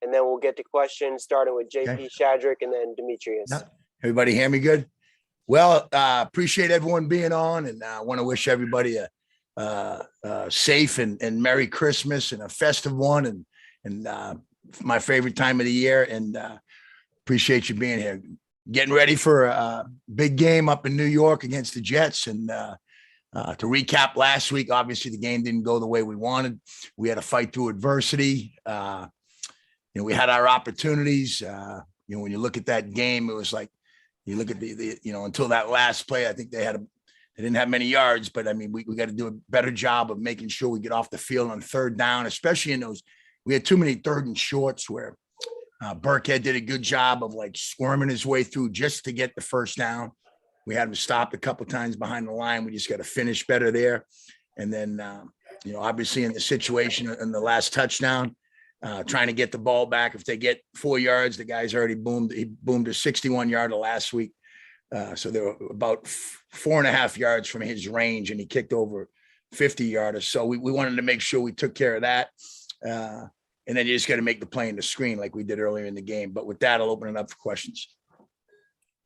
and then we'll get to questions starting with JP Okay. Shadrick and then Demetrius. Yeah. Everybody hear me good? Well, appreciate everyone being on, and I want to wish everybody a safe and Merry Christmas and a festive one, and my favorite time of the year. And appreciate you being here. Getting ready for a big game up in New York against the Jets. And to recap last week, obviously the game didn't go the way we wanted. We had to fight through adversity. We had our opportunities. When you look at that game, it was like, you look at the until that last play, I think they didn't have many yards, but I mean, we got to do a better job of making sure we get off the field on third down, especially in those, we had too many third and shorts where Burkhead did a good job of like squirming his way through just to get the first down. We had him stopped a couple times behind the line. We just got to finish better there. And then, obviously in the situation in the last touchdown, trying to get the ball back. If they get 4 yards, the guy's already boomed. He boomed a 61-yarder last week. So they were about 4.5 yards from his range, and he kicked over 50-yarders. So we wanted to make sure we took care of that. And then you just got to make the play in the screen like we did earlier in the game. But with that, I'll open it up for questions.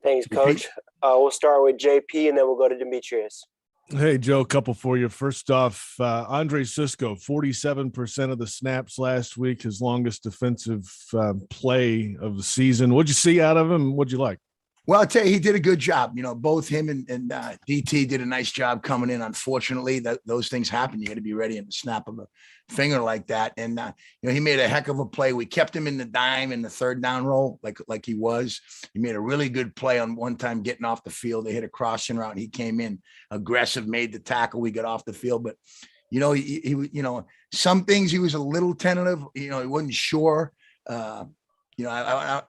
Thanks, Coach. We'll start with JP, and then we'll go to Demetrius. Hey, Joe, a couple for you. First off, Andre Cisco, 47% of the snaps last week, his longest defensive play of the season. What'd you see out of him? What'd you like? Well, I'll tell you, he did a good job. Both him and DT did a nice job coming in. Unfortunately, those things happen. You got to be ready in the snap of a finger like that. And, he made a heck of a play. We kept him in the dime in the third down roll like he was. He made a really good play on one time getting off the field. They hit a crossing route, and he came in aggressive, made the tackle. We got off the field. But, he some things he was a little tentative. He wasn't sure.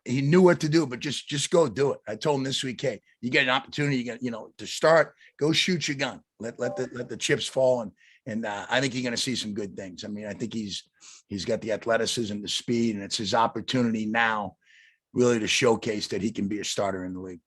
He knew what to do, but just go do it. I told him this week, hey, you get an opportunity, you get, to start, go shoot your gun, let the chips fall. And I think you're going to see some good things. I mean, I think he's got the athleticism, the speed, and it's his opportunity now really to showcase that he can be a starter in the league.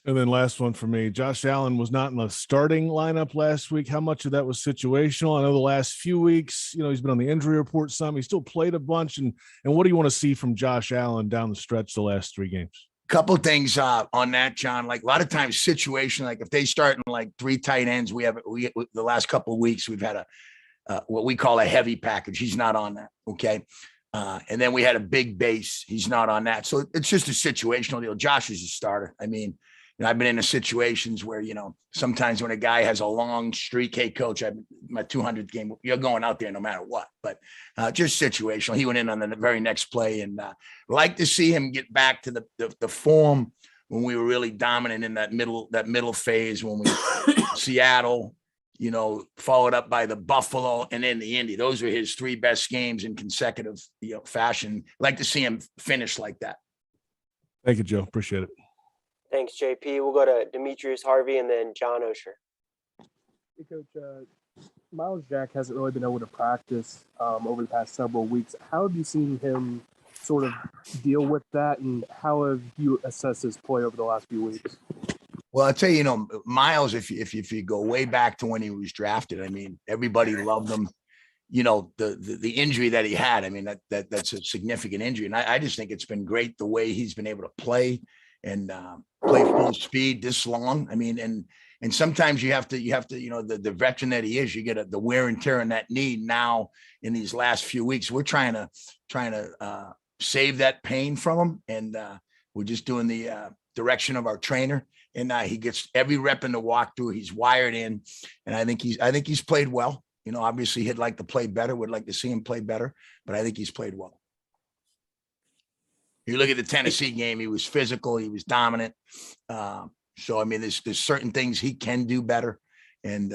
And then last one for me, Josh Allen was not in the starting lineup last week. How much of that was situational? I know the last few weeks, he's been on the injury report some. He still played a bunch. And what do you want to see from Josh Allen down the stretch the last 3 games? Couple things on that, John. Like a lot of times situation, like if they start in like 3 tight ends, we the last couple of weeks, we've had what we call a heavy package. He's not on that. Okay. And then we had a big base. He's not on that. So it's just a situational deal. Josh is a starter. I mean, I've been in situations where, sometimes when a guy has a long streak, hey, coach, my 200th game, you're going out there no matter what. But just situational. He went in on the very next play, and like to see him get back to the form when we were really dominant in that middle phase when we Seattle, followed up by the Buffalo and then the Indy. Those were his 3 best games in consecutive fashion. Like to see him finish like that. Thank you, Joe. Appreciate it. Thanks, JP. We'll go to Demetrius Harvey and then John Osher. Hey, Coach. Miles Jack hasn't really been able to practice over the past several weeks. How have you seen him sort of deal with that, and how have you assessed his play over the last few weeks? Well, I'll tell you, Miles, if you go way back to when he was drafted, I mean, everybody loved him. The injury that he had, I mean, that's a significant injury. And I just think it's been great the way he's been able to play and play full speed this long. I mean, and sometimes you have to, the veteran that he is, you get the wear and tear on that knee now in these last few weeks. We're trying to save that pain from him. And we're just doing the direction of our trainer. And he gets every rep in the walkthrough. He's wired in. And I think he's played well. Obviously he'd like to play better, would like to see him play better, but I think he's played well. You look at the Tennessee game, he was physical, he was dominant. So, I mean, there's certain things he can do better. And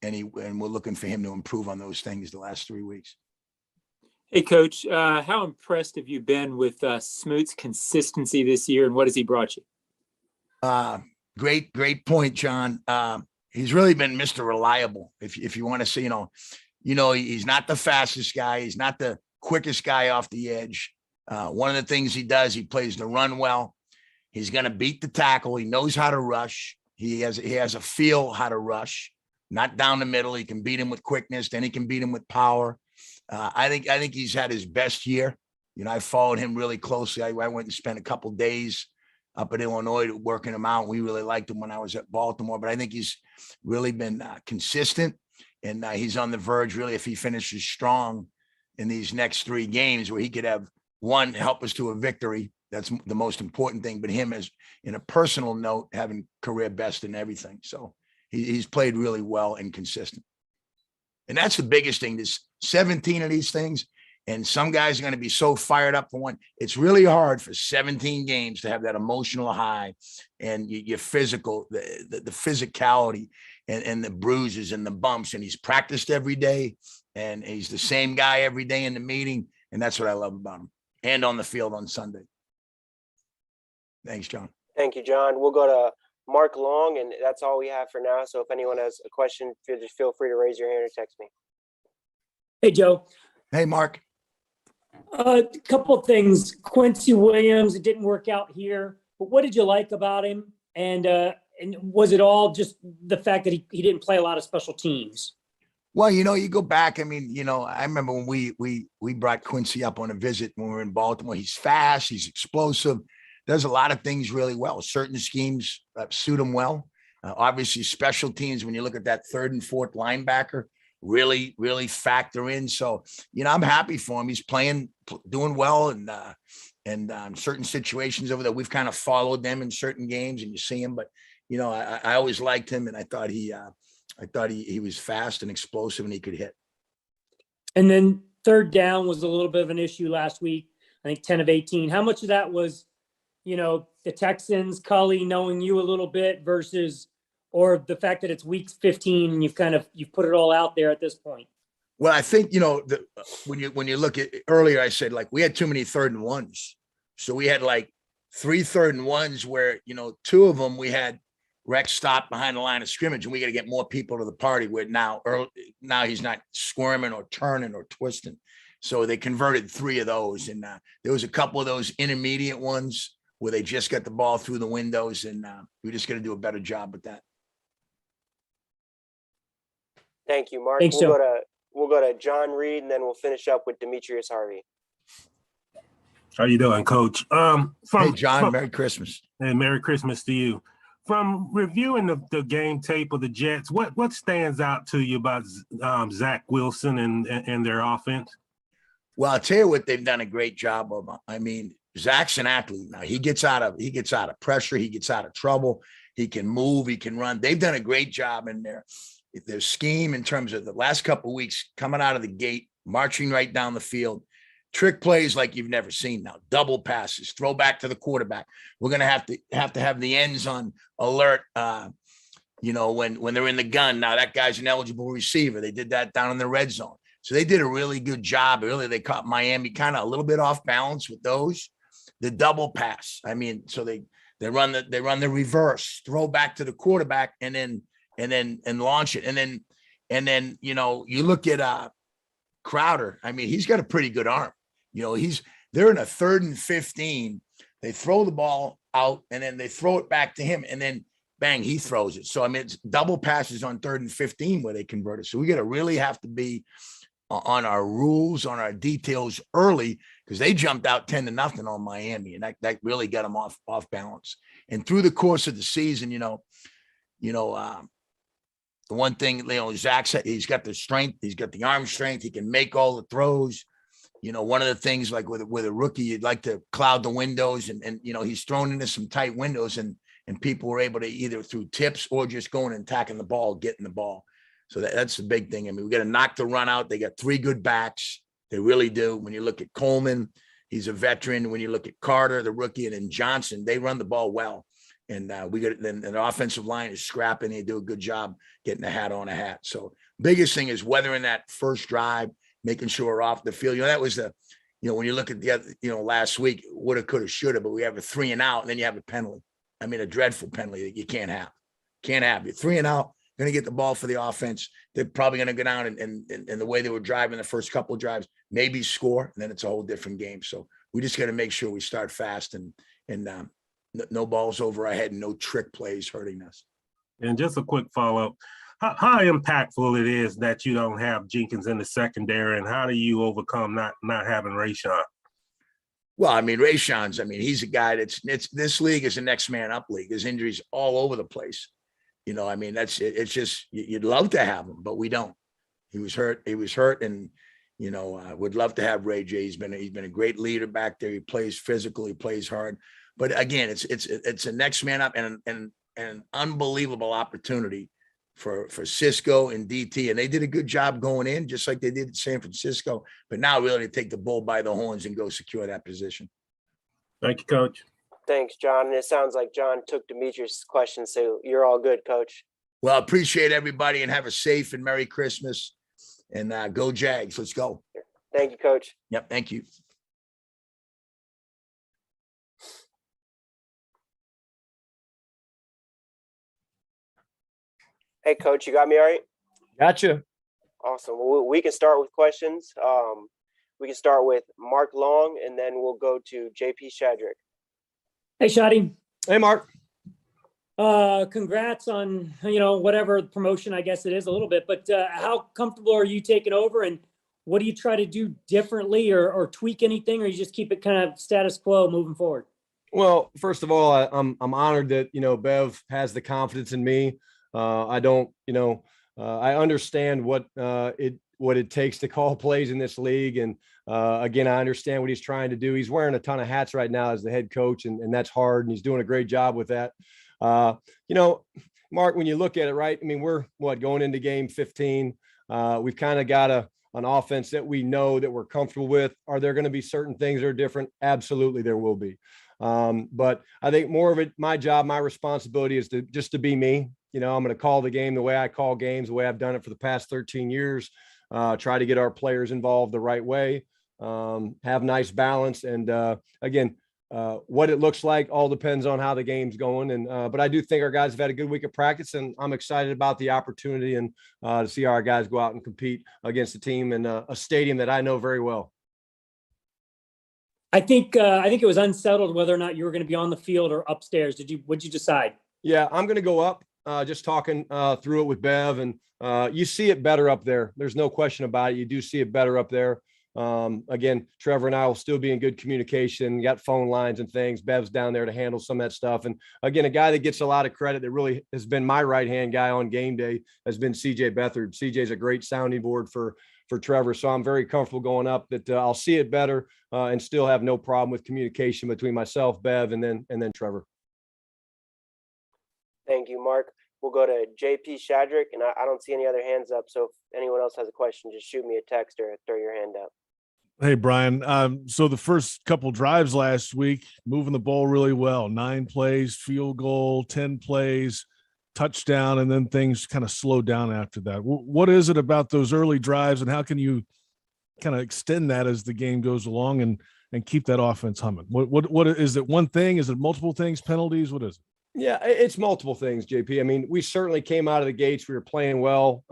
we're looking for him to improve on those things the last 3 weeks. Hey, Coach, how impressed have you been with Smoot's consistency this year, and what has he brought you? Great point, John. He's really been Mr. Reliable. If you want to see, he's not the fastest guy. He's not the quickest guy off the edge. One of the things he does, he plays the run well. He's going to beat the tackle. He knows how to rush. He has a feel how to rush, not down the middle. He can beat him with quickness. Then he can beat him with power. I think he's had his best year, I followed him really closely. I went and spent a couple days up in Illinois working him out. We really liked him when I was at Baltimore, but I think he's really been consistent, and he's on the verge, really, if he finishes strong in these next 3 games, where he could have one help us to a victory. That's the most important thing, but him as in a personal note, having career best in everything. So he's played really well and consistent. And that's the biggest thing. There's 17 of these things, and some guys are going to be so fired up for one. It's really hard for 17 games to have that emotional high and your physical, the physicality and the bruises and the bumps. And he's practiced every day, and he's the same guy every day in the meeting. And that's what I love about him, and on the field on Sunday. Thanks, John. Thank you, John. We'll go to Mark Long, and that's all we have for now. So if anyone has a question, just feel free to raise your hand or text me. Hey, Joe. Hey, Mark. A couple of things. Quincy Williams, it didn't work out here, but what did you like about him? And was it all just the fact that he didn't play a lot of special teams? Well, you go back. I mean, I remember when we brought Quincy up on a visit when we were in Baltimore. He's fast. He's explosive. Does a lot of things really well. Certain schemes suit him well. Obviously, special teams, when you look at that 3rd and 4th linebacker, really, really factor in. So, I'm happy for him. He's doing well, and certain situations over there, we've kind of followed them in certain games, and you see him. But I always liked him, and I thought he was fast and explosive, and he could hit. And then 3rd down was a little bit of an issue last week. I think 10 of 18. How much of that was the Texans, Cully knowing you a little bit versus, or the fact that it's week 15 and you've put it all out there at this point? Well, I think, when you look at earlier, I said, like, we had too many 3rd and 1s. So we had like 3 3rd and 1s where, 2 of them, we had Rex stop behind the line of scrimmage, and we got to get more people to the party where now he's not squirming or turning or twisting. So they converted 3 of those. And there was a couple of those intermediate ones where they just got the ball through the windows, and we just got to do a better job with that. Thank you, Mark. Thanks, we'll go to John Reed, and then we'll finish up with Demetrius Harvey. How you doing, Coach? Hey, John, Merry Christmas. Hey, Merry Christmas to you. From reviewing the game tape of the Jets, what stands out to you about Zach Wilson and their offense? Well, I'll tell you what they've done a great job of. I mean, Zach's an athlete now. He gets out of pressure. He gets out of trouble. He can move. He can run. They've done a great job in their scheme in terms of the last couple of weeks coming out of the gate, marching right down the field, trick plays like you've never seen now, double passes, throw back to the quarterback. We're going to have the ends on alert. When they're in the gun. Now that guy's an eligible receiver. They did that down in the red zone. So they did a really good job. Really, they caught Miami kind of a little bit off balance with those. The double pass. I mean, so they run the reverse, throw back to the quarterback, and launch it. And then you look at Crowder. I mean, he's got a pretty good arm. They're in a 3rd and 15. They throw the ball out, and then they throw it back to him, and then bang, he throws it. So I mean, it's double passes on 3rd and 15 where they convert it. So we got to really have to be on our rules, on our details early, because they jumped out 10-0 on Miami, and that really got them off balance. And through the course of the season, the one thing, Zach said, he's got the strength, he's got the arm strength, he can make all the throws. One of the things, like with a rookie, you'd like to cloud the windows, and he's thrown into some tight windows, and people were able to either through tips or just going and attacking the ball, getting the ball. So that's the big thing. I mean, we got to knock the run out. They got 3 good backs. They really do. When you look at Coleman, he's a veteran. When you look at Carter, the rookie, and then Johnson, they run the ball well. And then the offensive line is scrapping. They do a good job getting a hat on a hat. So biggest thing is weathering that first drive, making sure we're off the field. That was when you look at the other, last week, woulda, coulda, shoulda, but we have a 3 and out, and then you have a penalty. I mean, a dreadful penalty that you can't have. You're 3 and out. Going to get the ball for the offense. They're probably going to go down and the way they were driving the first couple of drives, maybe score, and then it's a whole different game. So we just got to make sure we start fast and no balls over our head and no trick plays hurting us. And just a quick follow-up. How impactful it is that you don't have Jenkins in the secondary, and how do you overcome not having Rayshon? Well, I mean, Rayshon's, I mean, he's a guy it's this league is a next man up league. His injuries all over the place. You know, I mean, that's it. It's just, you'd love to have him, but we don't. He was hurt. And, you know, would love to have Ray J. He's been a great leader back there. He plays physical, he plays hard. But again, it's a next man up and an unbelievable opportunity for Cisco and DT. And they did a good job going in, just like they did at San Francisco. But now really to take the bull by the horns and go secure that position. Thank you, Coach. Thanks, John. And it sounds like John took Demetrius' question, so you're all good, Coach. Well, I appreciate everybody and have a safe and Merry Christmas. And go Jags. Let's go. Thank you, Coach. Yep. Thank you. Hey, Coach, you got me all right? Gotcha. Awesome. Well, we can start with questions. We can start with Mark Long, and then we'll go to JP Shadrick. Hey, Shotty. Hey, Mark. Congrats on, whatever promotion, I guess it is a little bit, but how comfortable are you taking over, and what do you try to do differently or tweak anything, or you just keep it kind of status quo moving forward? Well, first of all, I'm honored that, Bev has the confidence in me. I don't, I understand what it takes to call plays in this league. And again, I understand what he's trying to do. He's wearing a ton of hats right now as the head coach, and that's hard. And he's doing a great job with that. Mark, when you look at it, right, I mean, we're going into game 15. We've kind of got an offense that we know that we're comfortable with. Are there going to be certain things that are different? Absolutely, there will be. But I think more of it, my job, my responsibility is to be me. I'm going to call the game the way I call games, the way I've done it for the past 13 years, try to get our players involved the right way, have nice balance. And again, what it looks like all depends on how the game's going. And but I do think our guys have had a good week of practice, and I'm excited about the opportunity and to see our guys go out and compete against a team in a stadium that I know very well. I think it was unsettled whether or not you were going to be on the field or upstairs. What'd you decide? Yeah, I'm going to go up. Just talking through it with Bev, and you see it better up there. There's no question about it. You do see it better up there. Again, Trevor and I will still be in good communication. You got phone lines and things. Bev's down there to handle some of that stuff. And again, a guy that gets a lot of credit that really has been my right-hand guy on game day has been CJ Beathard. CJ's a great sounding board for Trevor. So I'm very comfortable going up that I'll see it better and still have no problem with communication between myself, Bev, and then Trevor. Thank you, Mark. We'll go to JP Shadrick, and I don't see any other hands up. So if anyone else has a question, just shoot me a text or throw your hand up. Hey, Brian. So the first couple drives last week, moving the ball really well, 9 plays, field goal, 10 plays, touchdown, and then things kind of slowed down after that. What is it about those early drives, and how can you kind of extend that as the game goes along and keep that offense humming? What is it? One thing? Is it multiple things? Penalties? What is it? Yeah, it's multiple things, JP. I mean, we certainly came out of the gates. We were playing well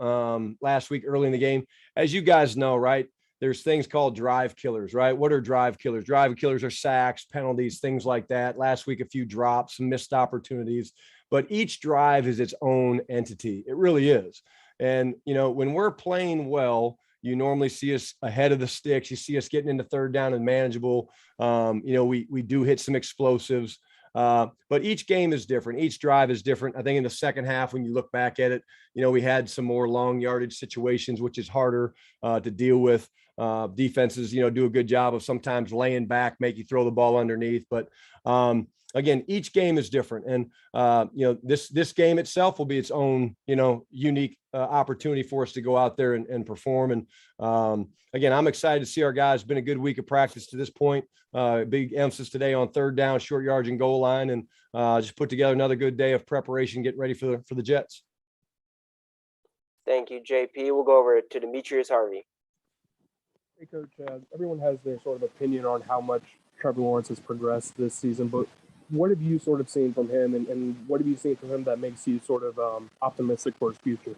last week early in the game. As you guys know, right, there's things called drive killers, right? What are drive killers? Drive killers are sacks, penalties, things like that. Last week, a few drops, some missed opportunities. But each drive is its own entity. It really is. And, when we're playing well, you normally see us ahead of the sticks. You see us getting into third down and manageable. We do hit some explosives. But each game is different. Each drive is different. I think in the second half, when you look back at it, we had some more long yardage situations, which is harder to deal with. Defenses, do a good job of sometimes laying back, make you throw the ball underneath. But again, each game is different. And, this game itself will be its own, unique opportunity for us to go out there and perform. And again, I'm excited to see our guys. Been a good week of practice to this point. Big emphasis today on third down, short yards, and goal line, and just put together another good day of preparation, getting ready for the Jets. Thank you, JP. We'll go over to Demetrius Harvey. Hey, Coach, everyone has their sort of opinion on how much Trevor Lawrence has progressed this season, but what have you sort of seen from him, and what have you seen from him that makes you sort of optimistic for his future?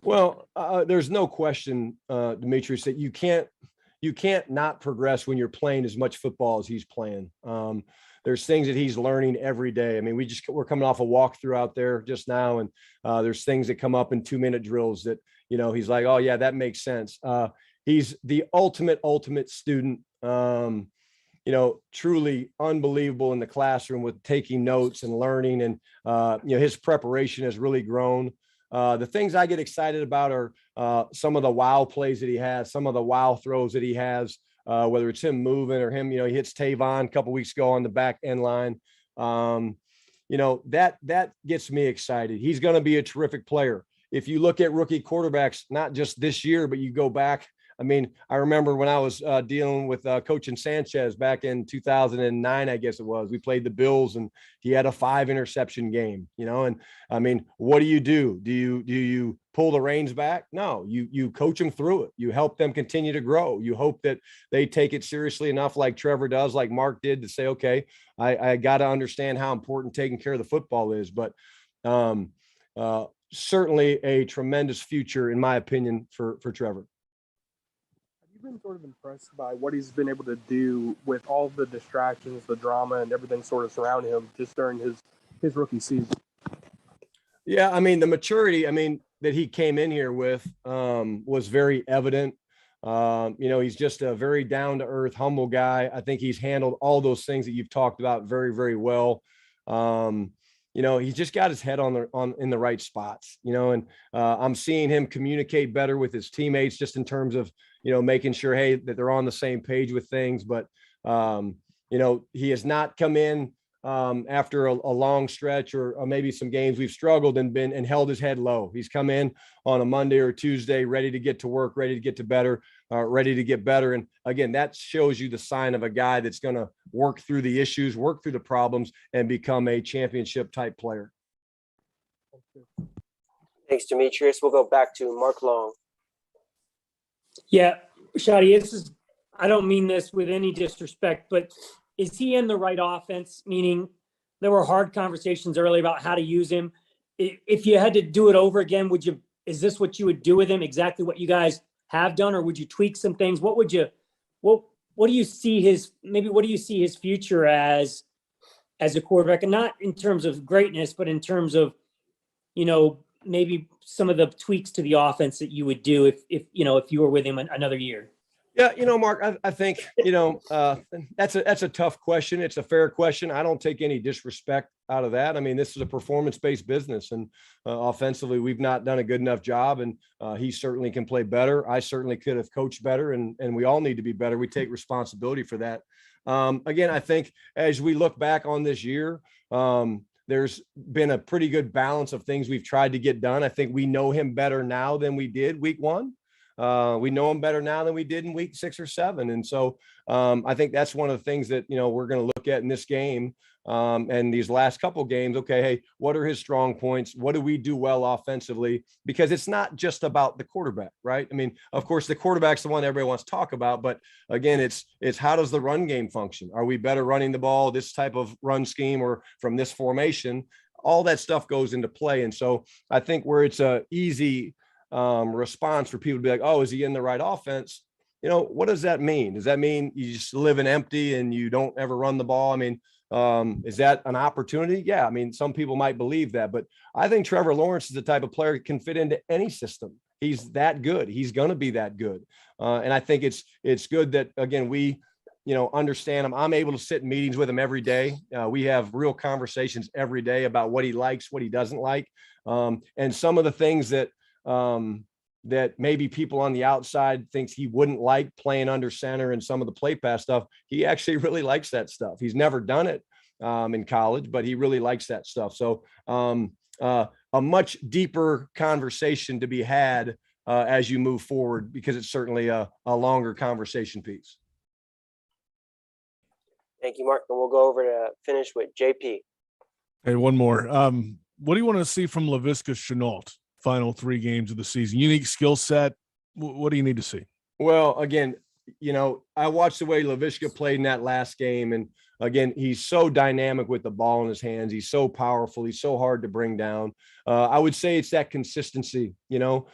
Well, there's no question, Demetrius, that you can't not progress when you're playing as much football as he's playing. There's things that he's learning every day. I mean, we're coming off a walkthrough out there just now, and there's things that come up in 2-minute drills that, he's like, oh yeah, that makes sense. He's the ultimate student. truly unbelievable in the classroom with taking notes and learning, and his preparation has really grown. The things I get excited about are some of the wow plays that he has, some of the wow throws that he has, whether it's him moving or him, he hits Tavon a couple weeks ago on the back end line. That gets me excited. He's going to be a terrific player. If you look at rookie quarterbacks, not just this year, but you go back, I mean, I remember when I was dealing with coaching Sanchez back in 2009, I guess it was, we played the Bills and he had a 5 interception game, and I mean, what do? Do you pull the reins back? No, you coach them through it. You help them continue to grow. You hope that they take it seriously enough, like Trevor does, like Mark did, to say, okay, I got to understand how important taking care of the football is. But certainly a tremendous future, in my opinion, for Trevor. Have you been sort of impressed by what he's been able to do with all the distractions, the drama, and everything sort of surrounding him just during his rookie season? Yeah, I mean, the maturity, that he came in here with was very evident. He's just a very down-to-earth, humble guy. I think he's handled all those things that you've talked about very, very well. He's just got his head in the right spots, and I'm seeing him communicate better with his teammates, just in terms of, making sure, hey, that they're on the same page with things. But, he has not come in after a long stretch or maybe some games we've struggled and held his head low. He's come in on a Monday or Tuesday, ready to get to work, ready to get better. And again, that shows you the sign of a guy that's going to work through the issues, work through the problems, and become a championship type player. Thanks, Demetrius. We'll go back to Mark Long. Yeah, Shotty, I don't mean this with any disrespect, but is he in the right offense? Meaning, there were hard conversations earlier about how to use him. If you had to do it over again, is this what you would do with him? Exactly what you guys have done, or would you tweak some things? What do you see his future as a quarterback? And not in terms of greatness, but in terms of, maybe some of the tweaks to the offense that you would do if you were with him another year. Yeah, Mark, I think, that's a tough question. It's a fair question. I don't take any disrespect out of that. I mean, this is a performance-based business, and offensively, we've not done a good enough job, and he certainly can play better. I certainly could have coached better, and we all need to be better. We take responsibility for that. Again, I think as we look back on this year, there's been a pretty good balance of things we've tried to get done. I think we know him better now than we did week 1. We know him better now than we did in week 6 or 7. And so I think that's one of the things that, we're going to look at in this game and these last couple of games. Okay, hey, what are his strong points? What do we do well offensively? Because it's not just about the quarterback, right? I mean, of course, the quarterback's the one everybody wants to talk about. But again, it's how does the run game function? Are we better running the ball, this type of run scheme, or from this formation? All that stuff goes into play. And so I think where it's a easy response for people to be like, oh, is he in the right offense? What does that mean? Does that mean you just live in empty and you don't ever run the ball? I mean, is that an opportunity? Yeah. I mean, some people might believe that, but I think Trevor Lawrence is the type of player that can fit into any system. He's that good. He's going to be that good. And I think it's good that, again, we, understand him. I'm able to sit in meetings with him every day. We have real conversations every day about what he likes, what he doesn't like. And some of the things that maybe people on the outside thinks he wouldn't like, playing under center and some of the play pass stuff. He actually really likes that stuff. He's never done it in college, but he really likes that stuff. So a much deeper conversation to be had as you move forward, because it's certainly a longer conversation piece. Thank you, Mark. And we'll go over to finish with JP. Hey, one more. What do you want to see from Laviska Shenault? Final 3 games of the season, unique skill set. What do you need to see? Well, again, I watched the way Laviska played in that last game. And again, he's so dynamic with the ball in his hands. He's so powerful. He's so hard to bring down. I would say it's that consistency. There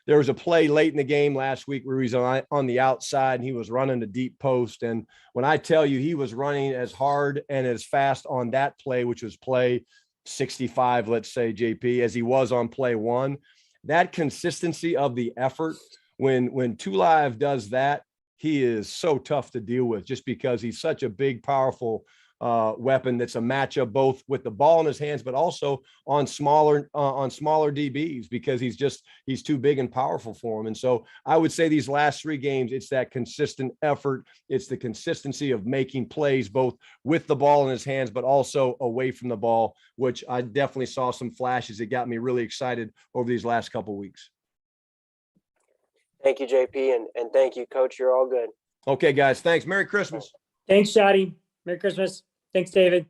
was a play late in the game last week where he was on the outside and he was running a deep post. And when I tell you he was running as hard and as fast on that play, which was play 65, let's say, JP, as he was on play 1, that consistency of the effort, when Two Live does that, he is so tough to deal with just because he's such a big, powerful weapon that's a matchup both with the ball in his hands, but also on smaller DBs because he's too big and powerful for him. And so I would say these last 3 games, it's that consistent effort. It's the consistency of making plays both with the ball in his hands, but also away from the ball, which I definitely saw some flashes. It got me really excited over these last couple of weeks. Thank you, JP, and thank you, Coach. You're all good. Okay, guys. Thanks. Merry Christmas. Thanks, Shotty. Merry Christmas. Thanks, David.